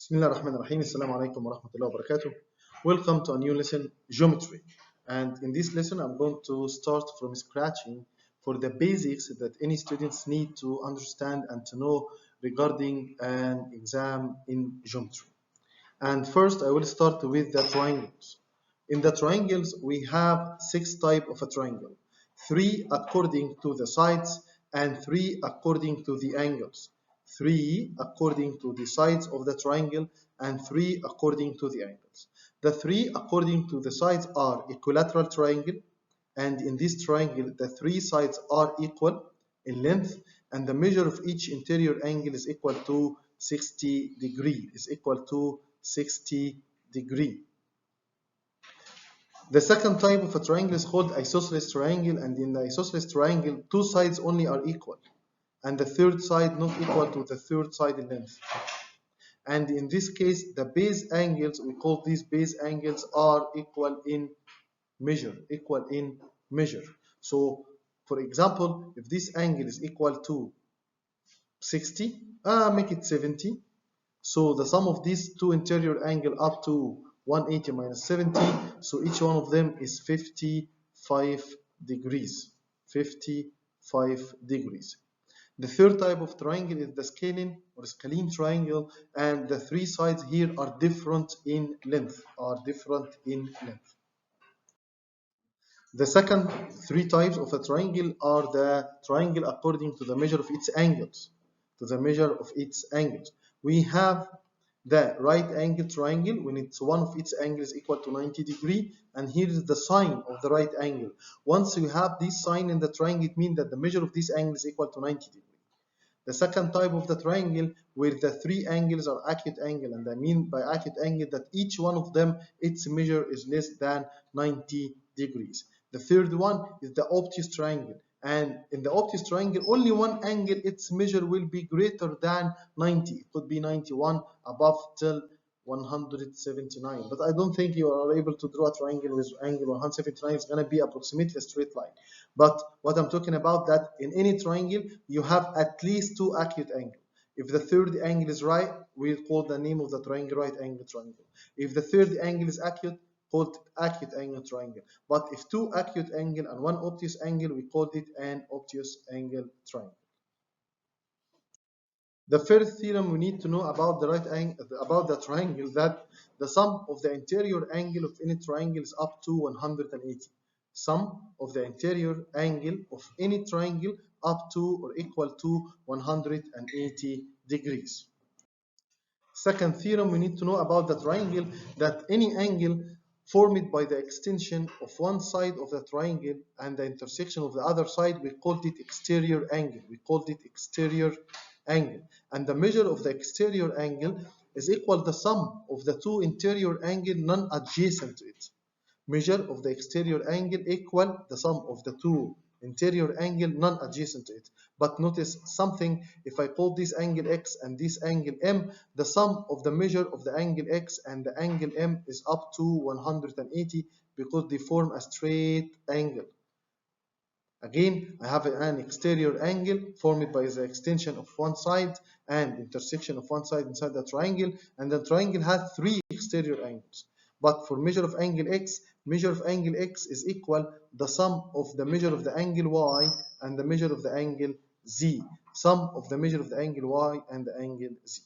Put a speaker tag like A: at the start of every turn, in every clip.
A: Bismillahirrahmanirrahim. Assalamu alaikum wa rahmatullahi wa barakatuh. Welcome to a new lesson, Geometry. And in this lesson, I'm going to start from scratching for the basics that any students need to understand and to know regarding an exam in Geometry. And first, I will start with the triangles. In the triangles, we have 6 types of a triangle. 3 according to the sides and 3 according to the angles. 3 according to the sides of the triangle and 3 according to the angles. The 3 according to the sides are equilateral triangle, and in this triangle the 3 sides are equal in length, and the measure of each interior angle is equal to 60 degrees. The second type of a triangle is called isosceles triangle, and in the isosceles triangle 2 sides only are equal and the third side not equal to the third side in length. And in this case, the base angles, we call these base angles, are equal in measure. So, for example, if this angle is equal to 60, make it 70. So the sum of these two interior angle up to 180 minus 70, so each one of them is 55 degrees. The third type of triangle is the scalene or scalene triangle, and the 3 sides here are different in length. The second 3 types of a triangle are the triangle according to the measure of its angles. We have the right angle triangle when it's one of its angles equal to 90 degrees, and here is the sign of the right angle. Once you have this sign in the triangle, it means that the measure of this angle is equal to 90 degrees. The second type of the triangle where the 3 angles are acute angle, and I mean by acute angle that each one of them, its measure is less than 90 degrees. The third one is the obtuse triangle, and in the obtuse triangle only one angle, its measure will be greater than 90. It could be 91 above till 179, but I don't think you are able to draw a triangle with angle 179. It's going to be approximately a straight line. But what I'm talking about, that in any triangle you have at least 2 acute angles. If the third angle is right, we call the name of the triangle right angle triangle. If the third angle is acute, called acute angle triangle. But if 2 acute angle and 1 obtuse angle, we called it an obtuse angle triangle. The first theorem we need to know about the right angle, about the triangle, that the sum of the interior angle of any triangle is up to 180. Sum of the interior angle of any triangle up to or equal to 180 degrees. Second theorem we need to know about the triangle, that any angle formed by the extension of one side of the triangle and the intersection of the other side, we called it exterior angle. And the measure of the exterior angle is equal to the sum of the 2 interior angle non-adjacent to it. Measure of the exterior angle equal the sum of the 2 interior angle non-adjacent to it. But notice something, if I call this angle x and this angle m, the sum of the measure of the angle x and the angle m is up to 180 because they form a straight angle. Again, I have an exterior angle formed by the extension of one side and intersection of one side inside the triangle, and the triangle has 3 exterior angles. But for measure of angle x is equal the sum of the measure of the angle y and the measure of the angle z. Sum of the measure of the angle y and the angle z.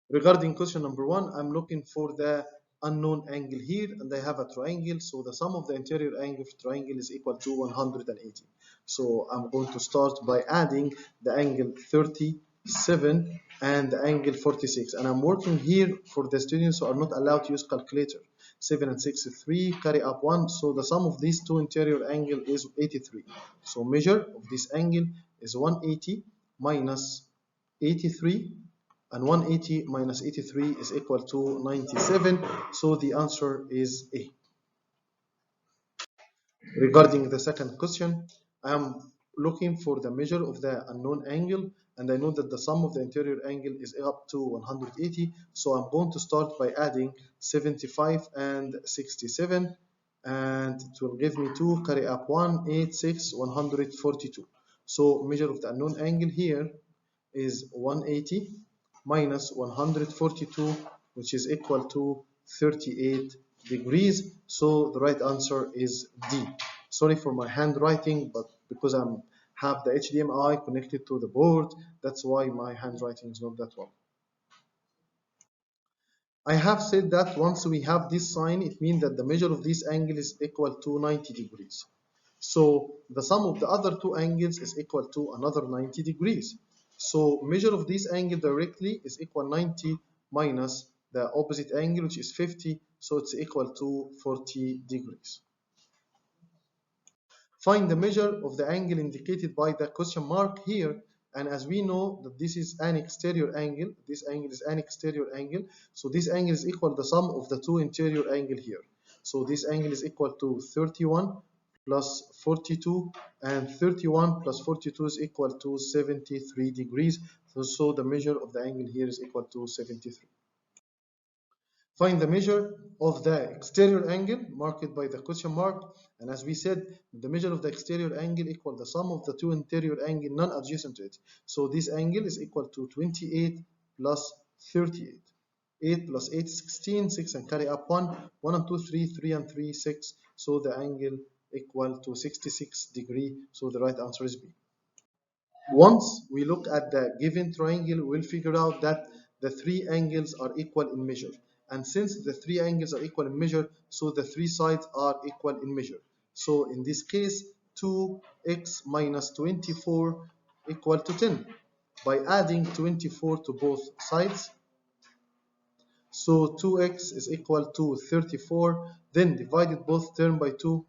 A: Regarding question number 1, I'm looking for the unknown angle here, and I have a triangle, so the sum of the interior angle of triangle is equal to 180. So I'm going to start by adding the angle 37 and the angle 46, and I'm working here for the students who are not allowed to use calculator. 7 and 6 is 3, carry up 1, so the sum of these 2 interior angle is 83. So measure of this angle is 180 minus 83, and 180 minus 83 is equal to 97, so the answer is A. Regarding the second question, I am looking for the measure of the unknown angle, and I know that the sum of the interior angle is up to 180, so I'm going to start by adding 75 and 67, and it will give me 2, carry up 1, 8, 6, 142. So measure of the unknown angle here is 180 minus 142 which is equal to 38 degrees. So the right answer is D. Sorry for my handwriting, but because I have the HDMI connected to the board, that's why my handwriting is not that well. I have said that once we have this sign, it means that the measure of this angle is equal to 90 degrees. So the sum of the other two angles is equal to another 90 degrees. So measure of this angle directly is equal 90 minus the opposite angle, which is 50. So it's equal to 40 degrees. Find the measure of the angle indicated by the question mark here. And as we know that this is an exterior angle, this angle is an exterior angle. So this angle is equal to the sum of the two interior angle here. So this angle is equal to 31 plus 42, and 31 plus 42 is equal to 73 degrees. So the measure of the angle here is equal to 73. Find the measure of the exterior angle marked by the question mark, and as we said, the measure of the exterior angle equal the sum of the two interior angle non-adjacent to it. So this angle is equal to 28 plus 38. 8 plus 8 is 16, 6 and carry up 1, 1 and 2, 3, 3 and 3, 6. So the angle equal to 66 degree. So the right answer is B. Once we look at the given triangle, we'll figure out that the three angles are equal in measure. And since the three angles are equal in measure, so the three sides are equal in measure. So in this case, 2x minus 24 equal to 10. By adding 24 to both sides, so 2x is equal to 34, then divided both term by 2,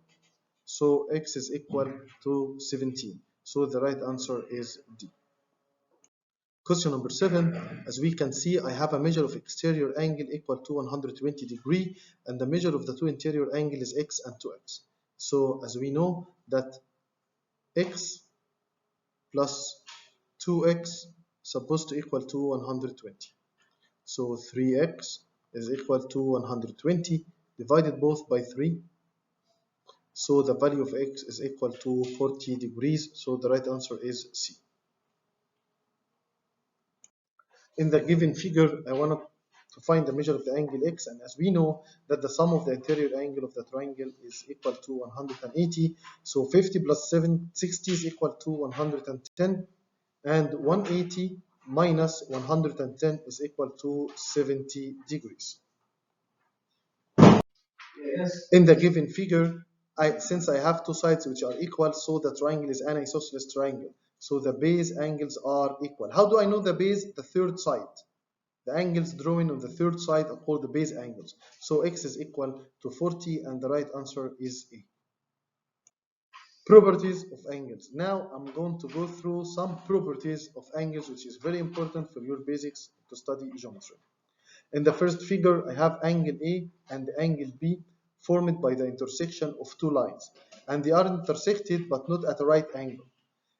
A: so x is equal to 17. So the right answer is D. Question number 7, as we can see, I have a measure of exterior angle equal to 120 degree, and the measure of the two interior angle is x and 2x. So as we know that x plus 2x supposed to equal to 120. So 3x is equal to 120 divided both by 3. So the value of x is equal to 40 degrees. So the right answer is C. In the given figure, I want to find the measure of the angle x, and as we know that the sum of the interior angle of the triangle is equal to 180, so 50 plus 60 is equal to 110, and 180 minus 110 is equal to 70 degrees. In the given figure, since I have two sides which are equal, so the triangle is an isosceles triangle. So the base angles are equal. How do I know the base? The third side. The angles drawn on the third side are called the base angles. So x is equal to 40, and the right answer is A. Properties of angles. Now I'm going to go through some properties of angles, which is very important for your basics to study geometry. In the first figure, I have angle A and angle B formed by the intersection of two lines, and they are intersected but not at a right angle.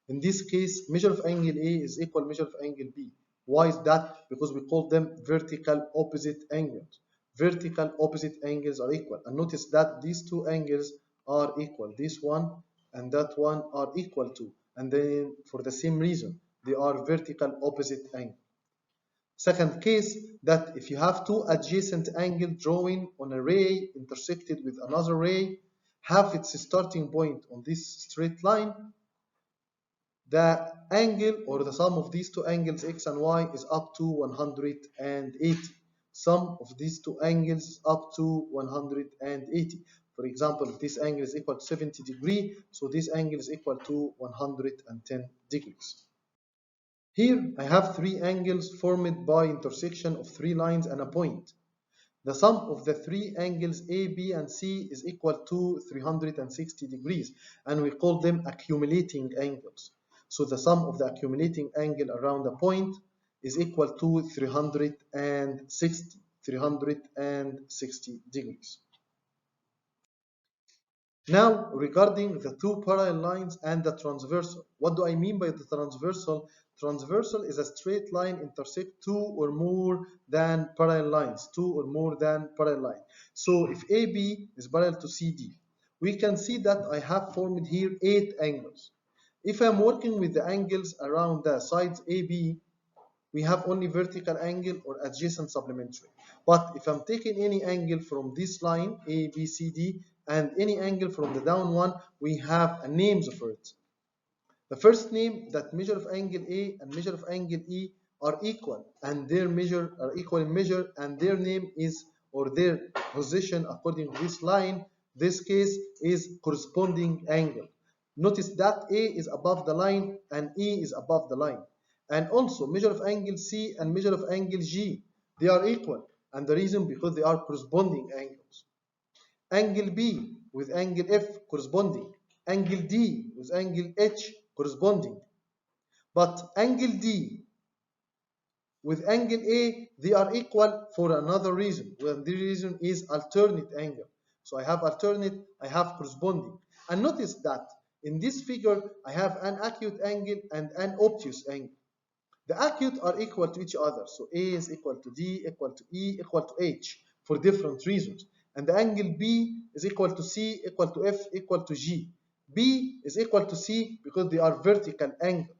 A: In this case, measure of angle A is equal measure of angle B. Why is that? Because we call them vertical opposite angles. Vertical opposite angles are equal. And notice that these two angles are equal. This one and that one are equal to. And then for the same reason, they are vertical opposite angles. Second case, that if you have two adjacent angles drawing on a ray intersected with another ray, have its starting point on this straight line, the angle or the sum of these two angles x and y is up to 180. Sum of these two angles is up to 180. For example, if this angle is equal to 70 degrees, so this angle is equal to 110 degrees. Here I have three angles formed by intersection of three lines and a point. The sum of the three angles A, B, and C is equal to 360 degrees, and we call them accumulating angles. So the sum of the accumulating angle around a point is equal to 360 degrees. Now, regarding the two parallel lines and the transversal, what do I mean by the transversal? Transversal is a straight line intersect two or more than parallel lines, So if AB is parallel to CD, we can see that I have formed here 8 angles. If I'm working with the angles around the sides AB, we have only vertical angle or adjacent supplementary. But if I'm taking any angle from this line, A, B, C, D, and any angle from the down one, we have a names for it. The first name, that measure of angle A and measure of angle E are equal, and their measure are equal in measure, and their name is, or their position according to this line, this case is corresponding angle. Notice that A is above the line and E is above the line. And also measure of angle C and measure of angle G, they are equal, and the reason because they are corresponding angles. Angle B with angle F corresponding, angle D with angle H corresponding. But angle D with angle A, they are equal for another reason. Well, the reason is alternate angle. So I have alternate, I have corresponding. And notice that in this figure, I have an acute angle and an obtuse angle. The acute are equal to each other. So A is equal to D, equal to E, equal to H for different reasons. And the angle B is equal to C, equal to F, equal to G. B is equal to C because they are vertical angle.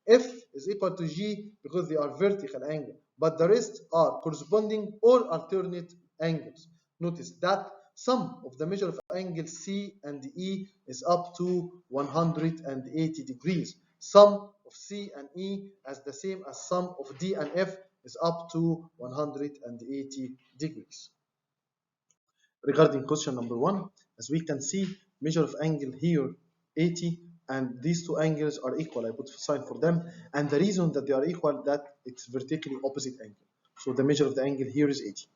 A: F is equal to G because they are vertical angle. But the rest are corresponding or alternate angles. Notice that sum of the measure of angle C and E is up to 180 degrees. Sum of C and E as the same as sum of D and F is up to 180 degrees. Regarding question number 1, as we can see, measure of angle here 80, and these two angles are equal. I put sign for them, and the reason that they are equal, that it's vertically opposite angle. So the measure of the angle here is 80.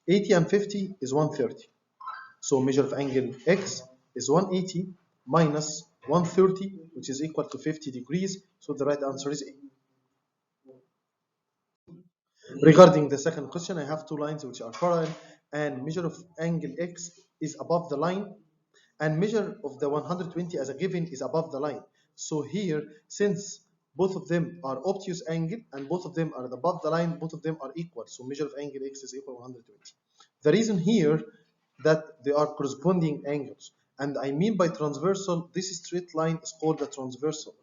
A: 80 and 50 is 130. So measure of angle X is 180 minus 130, which is equal to 50 degrees. So the right answer is A. Regarding the second question, I have two lines which are parallel, and measure of angle X is above the line, and measure of the 120 as a given is above the line. So here, since both of them are obtuse angle and both of them are above the line, both of them are equal. So measure of angle X is equal to 120. The reason here that they are corresponding angles, and I mean by transversal, this straight line is called the transversal.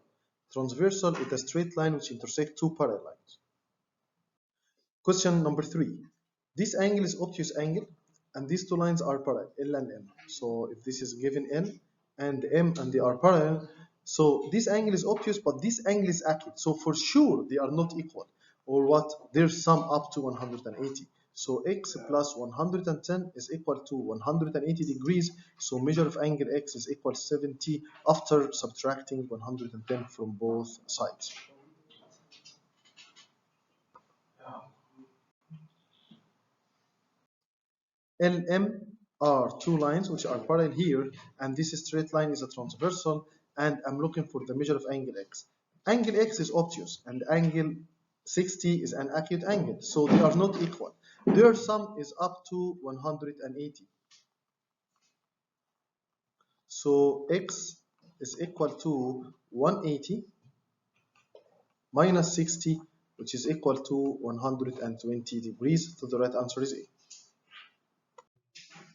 A: Transversal is a straight line which intersects two parallel lines. Question number 3. This angle is obtuse angle, and these two lines are parallel, L and M. So if this is given L and M and they are parallel, so this angle is obtuse, but this angle is acute. So for sure they are not equal, or what? Their sum up to 180. So X plus 110 is equal to 180 degrees. So measure of angle X is equal to 70 after subtracting 110 from both sides. LM are two lines which are parallel here, and this straight line is a transversal, and I'm looking for the measure of angle X. Angle X is obtuse, and angle 60 is an acute angle, so they are not equal. Their sum is up to 180. So X is equal to 180 minus 60, which is equal to 120 degrees. So the right answer is A.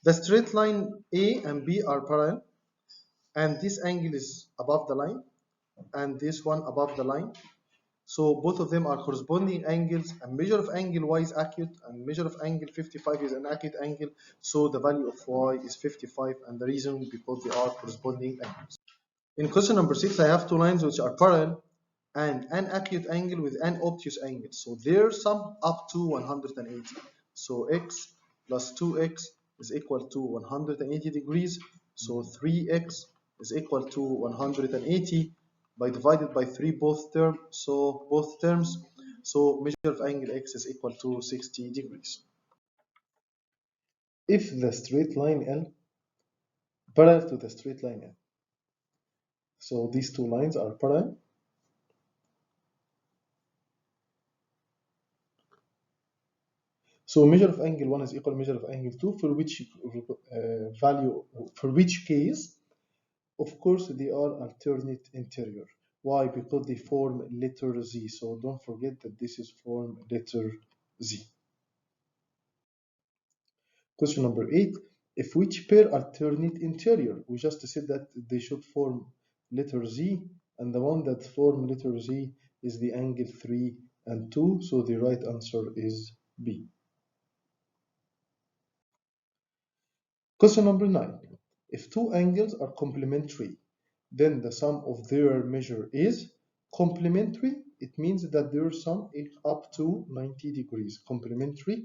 A: The straight line A and B are parallel, and this angle is above the line, and this one above the line. So both of them are corresponding angles, and measure of angle Y is acute, and measure of angle 55 is an acute angle. So the value of Y is 55, and the reason because they are corresponding angles. In question number 6, I have two lines which are parallel, and an acute angle with an obtuse angle. So their sum up to 180. So X plus 2X is equal to 180 degrees. So 3X is equal to 180 by divided by 3 both terms. So both terms. So measure of angle X is equal to 60 degrees. If the straight line L parallel to the straight line L. So these two lines are parallel. So measure of angle 1 is equal to measure of angle 2 for which value, for which case, of course, they are alternate interior. Why? Because they form letter Z. So don't forget that this is form letter Z. Question number 8. If which pair alternate interior? We just said that they should form letter Z, and the one that form letter Z is the angle 3 and 2, so the right answer is B. Question number 9. If two angles are complementary, then the sum of their measure is complementary. It means that their sum is up to 90 degrees. Complementary,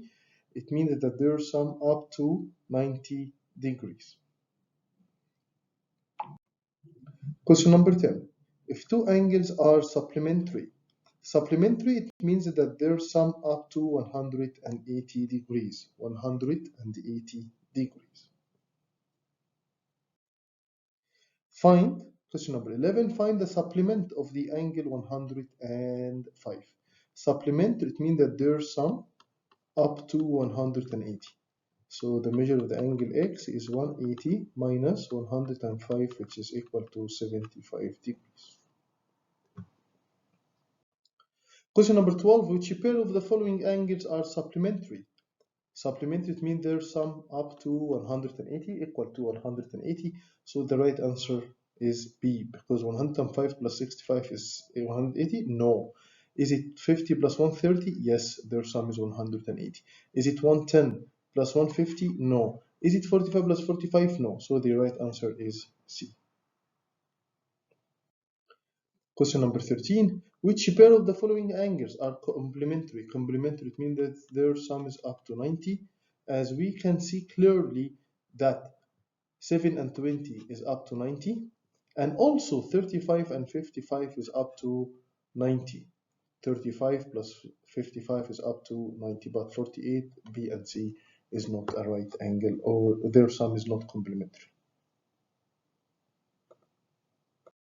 A: it means that their sum up to 90 degrees. Question number 10. If two angles are supplementary, it means that their sum up to 180 degrees. 180 degrees. Find, question number 11, find the supplement of the angle 105. Supplement, it means that their sum up to 180. So the measure of the angle x is 180 minus 105, which is equal to 75 degrees. Question number 12, which pair of the following angles are supplementary? Supplementary, it means their sum up to 180 equal to 180. So the right answer is B, because 105 plus 65 is 180? No. Is it 50 plus 130? Yes, their sum is 180. Is it 110 plus 150? No. Is it 45 plus 45? No. So the right answer is C. Question number 13. Which pair of the following angles are complementary? Complementary, it means that their sum is up to 90. As we can see clearly that 7 and 20 is up to 90. And also 35 and 55 is up to 90. 35 plus 55 is up to 90, but 48, B and C is not a right angle, or their sum is not complementary.